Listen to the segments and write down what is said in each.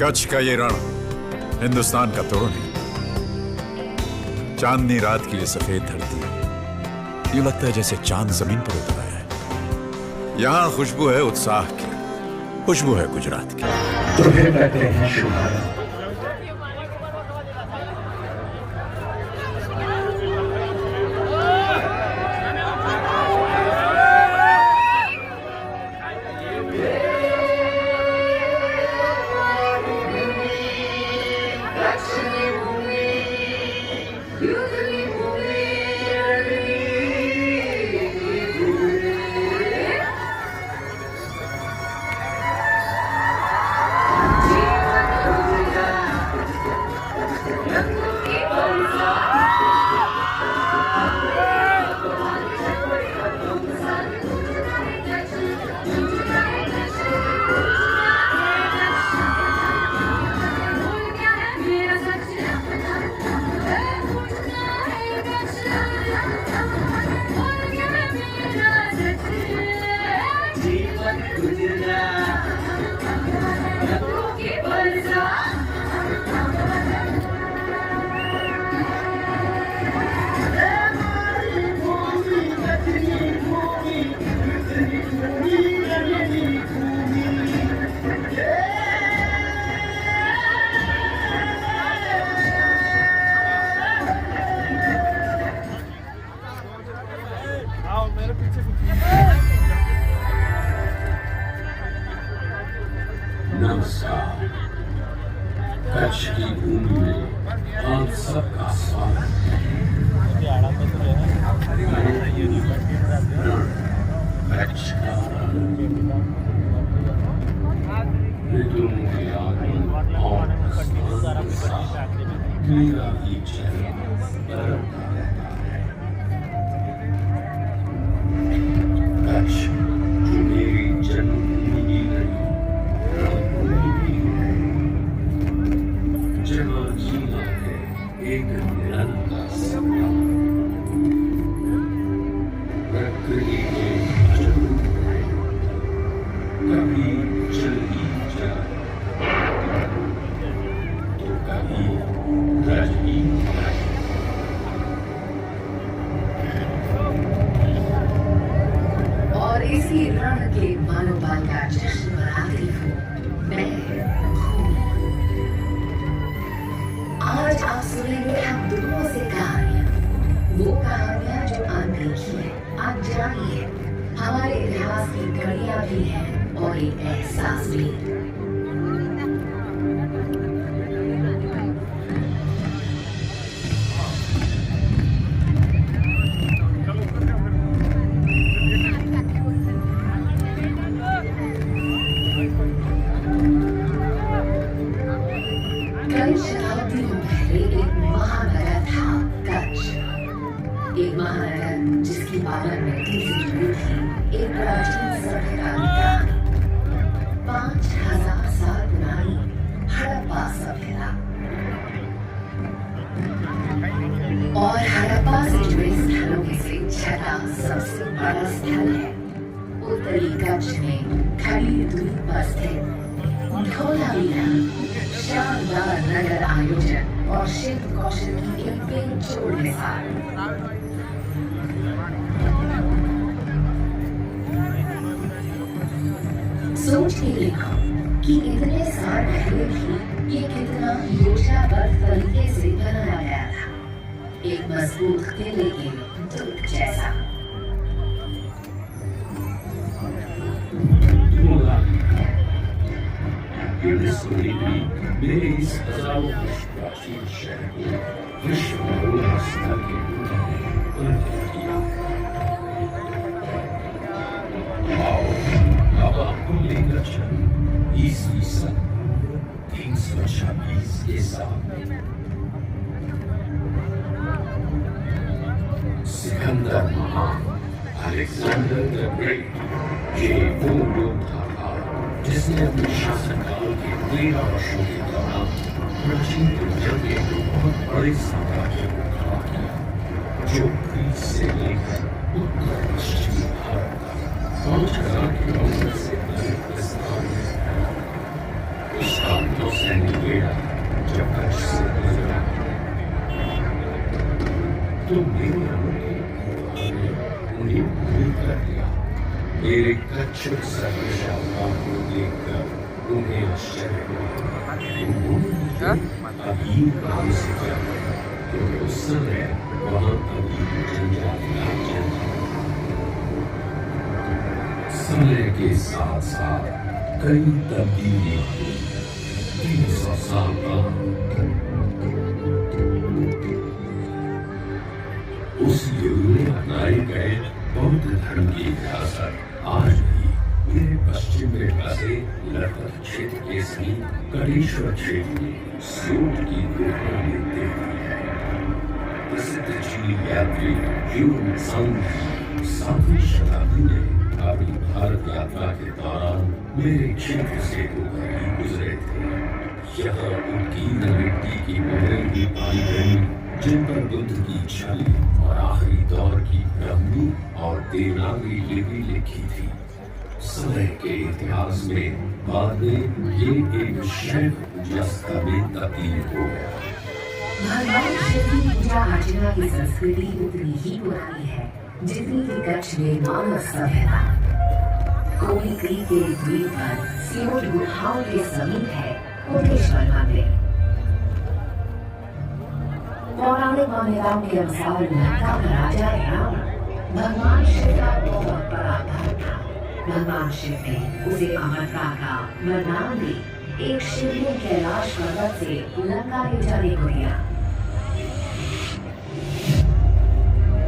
कच्छ का ये रण हिंदुस्तान का तोड़ है। चांदनी रात की ये सफेद धरती, यूं लगता है जैसे चांद जमीन पर उतर आया है। यहां खुशबू है उत्साह की, खुशबू है गुजरात की। तो फिर कहते हैं शुभारंभ। नमस्कार। कच्छ की भूमि में आप सबका स्वागत है। कच्छ का ऋतुओं के आगमन और प्रस्थान के साथ मेरा भी चेहरा बदलता रहता है। कच्छ जो मेरी जन्मभूमि की रही जहाँ जीना है एक निरंतर सपना। प्रकृति के अजरूप है, कभी जल्दी जाए तो कभी रजनी आए। और इसी रण के मनोबल का जश्न मनाती हूँ मैं। आज आप सुनेंगे हम दोनों से कहानियां, वो कहानियां जो अनदेखी है, अनजानी है, हमारे इतिहास की कड़ियां भी हैं और एक एहसास भी। कई शताब्दियों पहले एक महानगर था कच्छ। एक महानगर जिसकी पावन मिट्टी से जुड़ी थी एक प्राचीन सभ्यता की कहानी। 5000 साल पुरानी हड़प्पा सभ्यता। और हड़प्पा से जुड़े स्थलों में से छठा सबसे बड़ा स्थल है उत्तरी कच्छ में खड़ी द्वीप पर स्थित धौलावीरा। शानदार नगर आयोजन और शिल्प कौशल की एक बेजोड़ मिसाल। सोच के देखो कि इतने साल पहले भी ये कितना योजनाबद्ध तरीके से बनाया गया था, एक मजबूत किले के दुर्ग जैसा। मेरे इस हजारों वर्ष प्राचीन शहर को विश्व धरोहर स्थल के रूप में उन्नत किया है। आओ अब आपको लेकर चलूं ईस्वी सन 326 के साथ सिकंदर महान, अलेक्जेंडर द ग्रेट, ये वो योद्धा था जिसने अपने शासनकाल के 13 वर्षों के दौरान प्राचीन दुनिया के बहुत बड़े साम्राज्य को खड़ा किया, जो ग्रीस से लेकर उत्तर पश्चिमी भारत तक 5000 किलोमीटर से अधिक विस्तार में। उसका 9 जब कच्छ से गुजरा तो मेरे अनोखे उन्हें भूल कर दिया। मेरे कच्छ सर्वशाखाओं को देखकर उन्हें आश्चर्य हुआ। अभी कहां से क्या, क्योंकि उस समय वहां अभी जनजाति राज्य था। समय के साथ साथ कई तब्दीलियां हुई। 300 साल बाद उस युग में अपनाए गए बौद्ध धर्म की विरासत आज भी मेरे पश्चिम में बसे लखपत क्षेत्र के समीप कटेश्वर क्षेत्र में सूट की गुफा में देखती है। प्रसिद्ध चीन यात्री ह्यून त्सांग 7वीं शताब्दी में अपनी भारत यात्रा के दौरान मेरे क्षेत्र से होकर ही गुजरे थे। यहाँ उनकी मिट्टी की मोहरें भी पाई गई, जिन पर बुद्ध की छवि और आखिरी दौर की ब्राह्मी और देवनागरी लिपि लिखी थी। समय के इतिहास में बाद में ये एक शैव पूजा स्थल में तब्दील हो गया। भगवान शिव की पूजा अर्चना की संस्कृति उतनी ही पुरानी है जितनी कि कच्छ में मानव सभ्यता। कोई क्रीक के द्वीप पर सियोट गुफाओं के समीप है कोटेश्वर मंदिर। पौराणिक मान्यताओं के अनुसार लंका का राजा रावण भगवान शिव का बहुत बड़ा भक्त था। भगवान शिव ने उसे अमरता का वरदान दे एक शिवलिंग कैलाश पर्वत से लंका ले जाने को दिया।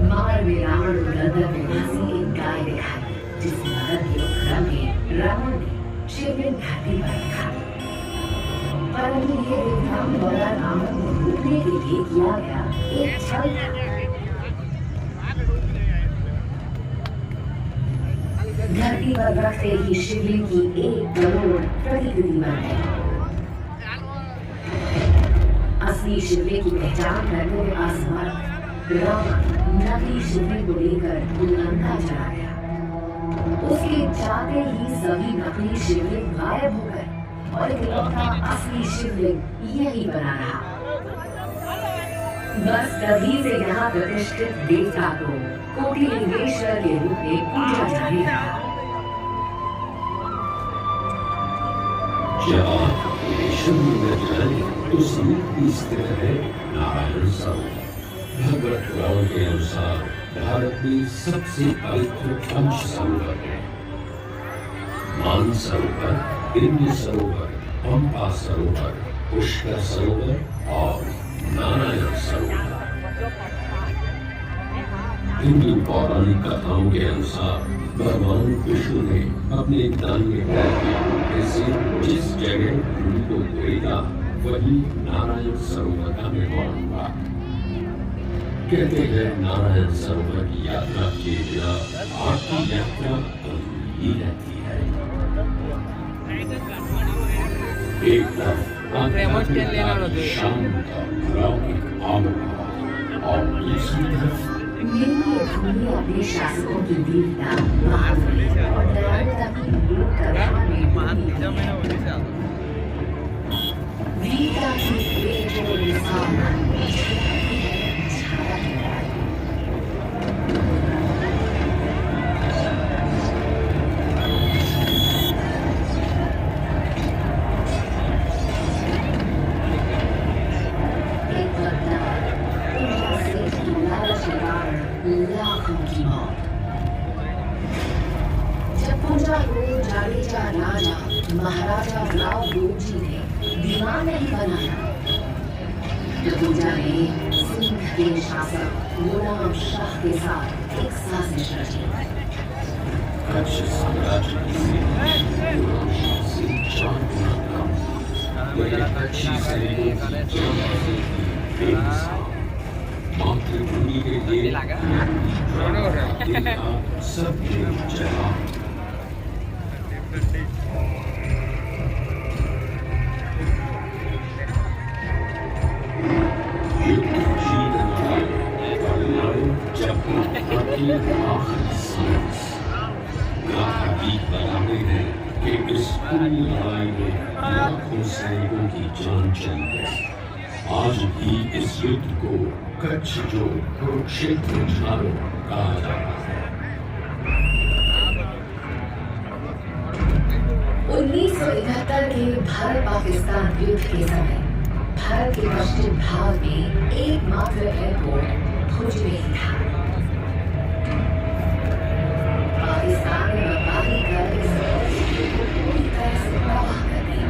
मगर में रावण को लंदन में फंसी एक गाय दिखाई, जिसकी मदद के उपक्रम में रावण ने शिवलिंग धरती पर रखा। परंतु ये विक्रम द्वारा रावण को रोकने के लिए किया गया एक छल था। धरती पर रखते ही शिवलिंग की 1 करोड़ प्रतिकृति बन गई। असली शिवलिंग की पहचान करने में असमर्थ रावण नकली शिवलिंग को लेकर लंका चला गया। उसके जाते ही सभी नकली शिवलिंग गायब हो गए और इकलौता असली शिवलिंग यही बना रहा। बस तभी से यहाँ प्रतिष्ठित देवता को कोटिलिंगेश्वर के रूप में पूजा जाने लगा। जब आप शिवलिंग में जाए तो समीप ही स्थित है नारायण सरोवर। भगवत पुराण के अनुसार भारत में सबसे पवित्र 5 सरोवर है। मान सरोवर, इंद्र सरोवर, पंपा सरोवर, पुष्कर सरोवर और नारायण सरोवर। हिंदू पौराणिक कथाओं के अनुसार भगवान विष्णु ने अपने दाहिने पैर के अंगूठे से जिस जगह भूमि को तोड़ा वही नारायण सरोवर का निर्माण हुआ। कहते हैं नारायण सरोवर की यात्रा के बिना आपकी यात्रा अधूरी रहती है। एक तरफ शांत और अलौकिक आबोहवा और दूसरी तरफ ये भूमि अपने शासकों की वीरता, बहादुरी और दयालुता की लोक कथा में वीरता की बेजोड़ मिसाल लाखों की मौत। जब पूजा को जाडेजा राजा महाराजा राव लोजी ने दीवान नहीं बनाया तो पूजा ने सिंध के शासक गुलाम शाह के साथ एक साजिश रची। कच्छ साम्राज्य की सेना गुलाम शाह से 4 गुना कम थी। वह कच्छी सैनिकों की जंग से बेमिसाल मातृभूमि के लिए सब चला। युद्ध जीतने वाले और लड़े जब अपनी आखिरी सांस गाथा गीत बनाते हैं कि इस पूरी लड़ाई में लाखों सैनिकों की जान चली गई। आज भी इस युद्ध को कच्छ जो कुरुक्षेत्र झाड़ो कहा जाता है। 1971 के भारत पाकिस्तान युद्ध के समय भारत के पश्चिम भाग में एकमात्र एयरपोर्ट भुज में ही था। पाकिस्तान ने बमबारी कर इस एयरपोर्ट को पूरी तरह से तबाह कर दिया।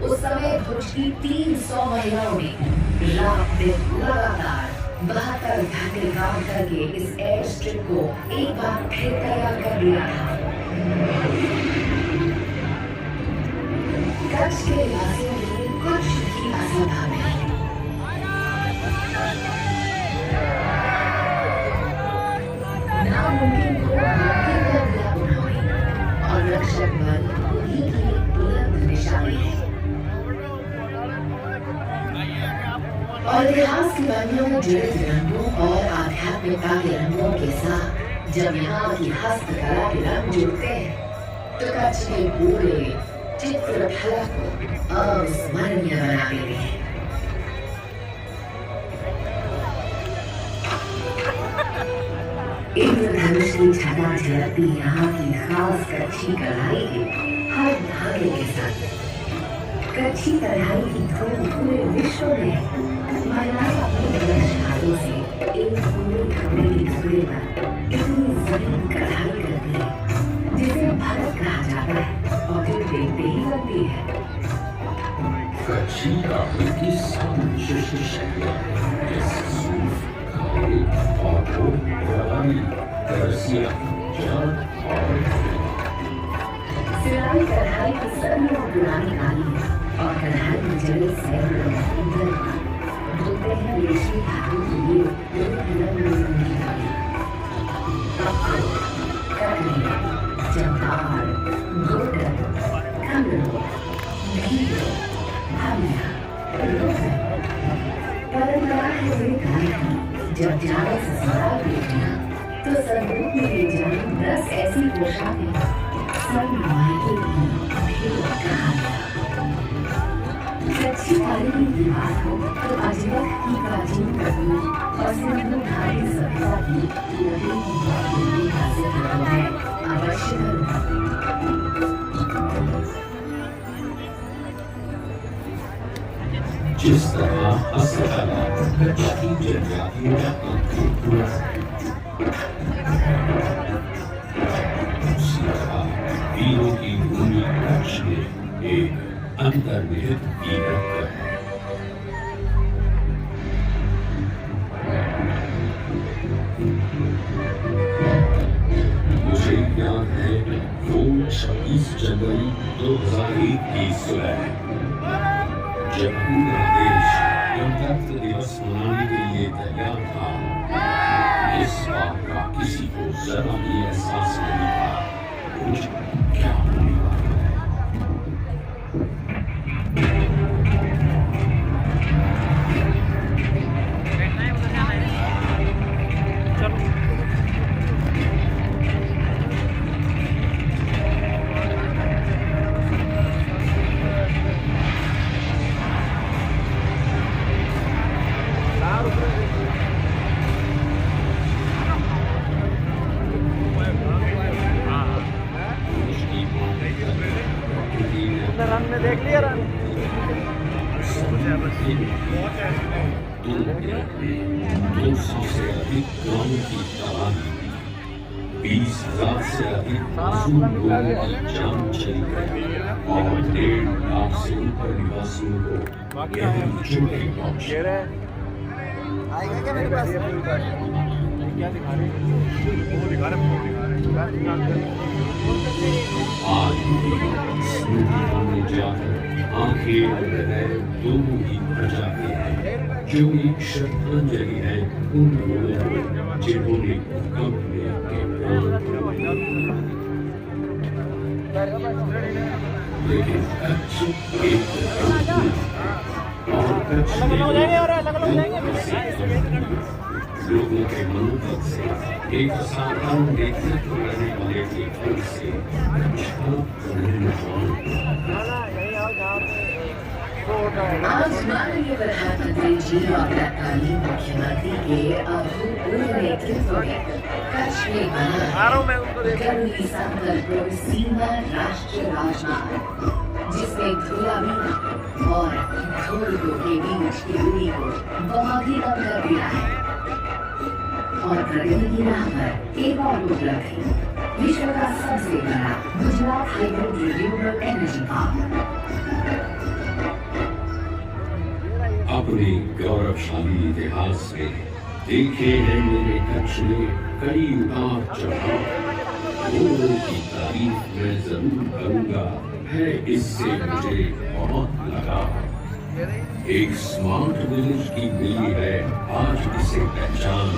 उस समय भुज की 300 महिलाओं ने रात दिन लगातार 72 घंटे काम करके इस एयर स्ट्रिप को एक बार फिर तैयार कर लिया था। कच्छ के वासियों के लिए कुछ भी असंभव नहीं। नामुमकिन को मुमकिन कर दिया उन्होंने, और रक्षक बल उन्हीं की एक बुलंद निशानी है। और इतिहास की पन्नियों में जुड़े रंगों और आध्यात्मिकता के रंगों के साथ जब यहाँ की हस्तकला के रंग जुड़ते हैं तो कच्छ के पूरे चित्रकला को अविस्मरणीय बना देते हैं। इंद्रधनुष की छटा झलकती यहाँ की खास कच्छी कढ़ाई के हर धागे के साथ। कच्छी कढ़ाई की धूम पूरे विश्व में महिलाएं अपने ब्रश हाथों से एक पूरे कपड़े के टुकड़े पर इतनी जमीन कढ़ाई करती है जिसे भरत कहा जाता है और फिर देखते ही बनती है। कच्छी कापड़ की विशिष्ट शैलियाँ जैसे सूफ, खादी और रवानी, तरसिया, जाट और सिलाई कढ़ाई की सदियों पुरानी काली है और कढ़ाई में जड़े सैकड़ों इंद्र होते हैं रेशमी धातु के लिए रंग-बिरंगी धागे। ककड़ी, चंपार, गोटन, खंडो, भीड़ो, हमिया, रोगन। परंपरा है वे गायकी जब जाने से सवाल बेटियां तो संदूक में ले जाने 10 ऐसी पोशाकें सब मायके की भीड़ कहा गया। कच्छी काली की बात हो तो अजमेर की प्राचीन तकनीक और सिंधु-घाटी सभ्यता की लकड़ी की बात हासिल करना है अवश्य करना। जिस तरह हस्तकला कच्छ की जनजातियों का पूरा है, उसी तरह वीरों की भूमि कच्छ में एक अंतर्निहित वीरत्व है। मुझे ज्ञान है वो 26 जनवरी 2001 की सुबह जब पूरा देश गणतंत्र दिवस मनाने के लिए तैयार था, इस बात का किसी को जरा भी एहसास नहीं था कुछ क्या होने वाला है। रन में देख लिया रन 200 से अधिक गांवों की तबाही, 20,000 से अधिक मासूम लोगों की जान चली गई और 1.5 लाख से ऊपर निवासियों को गहरी चोटें पहुंची। आएगा क्या मेरे पास? क्या दिखा रहे हैं? वो दिखा रहे हैं। आज स्मृति में जाकर आंखें और हृदय दोनों ही भर जाते हैं, जो एक श्रद्धांजलि है उन लोगों को जिन्होंने भूकंप में अपने प्राण लेकिन कच्छ एक और कच्छ लोगों के मनोबल से एक साधारण नेतृत्व करने वाले के फल से आज माननीय प्रधानमंत्री जी और तत्कालीन मुख्यमंत्री के अभूतपूर्व नेतृत्व में कच्छ में बना गढ़ी संबलपुर सीमा राष्ट्रीय राजमार्ग, जिसमें धोलावीरा और धोलपुर के बीच की दूरी को बहुत ही कम कर दिया है। और प्रगति की राह पर एक और उपलब्धि, विश्व का सबसे बड़ा Gujarat hybrid renewable energy park. अपने गौरवशाली इतिहास में देखे हैं मेरे कच्छ में कई उतार चढ़ाव। लोगों की तारीफ मैं जरूर करूंगा, है इससे मुझे बहुत लगा। एक स्मार्ट विलेज की मिली है आज इसे पहचान,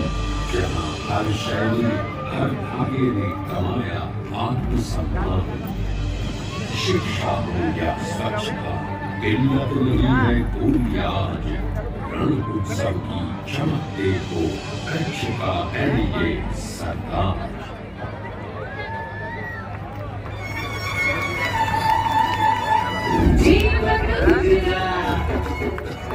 जहाँ हर शैली हर भाग्य ने कमाया आत्मसम्मान। शिक्षा हो या स्वच्छता, किल्लत नहीं है कोई आज। रण उत्सव की चमक देखो, कच्छ का है ये सरदार।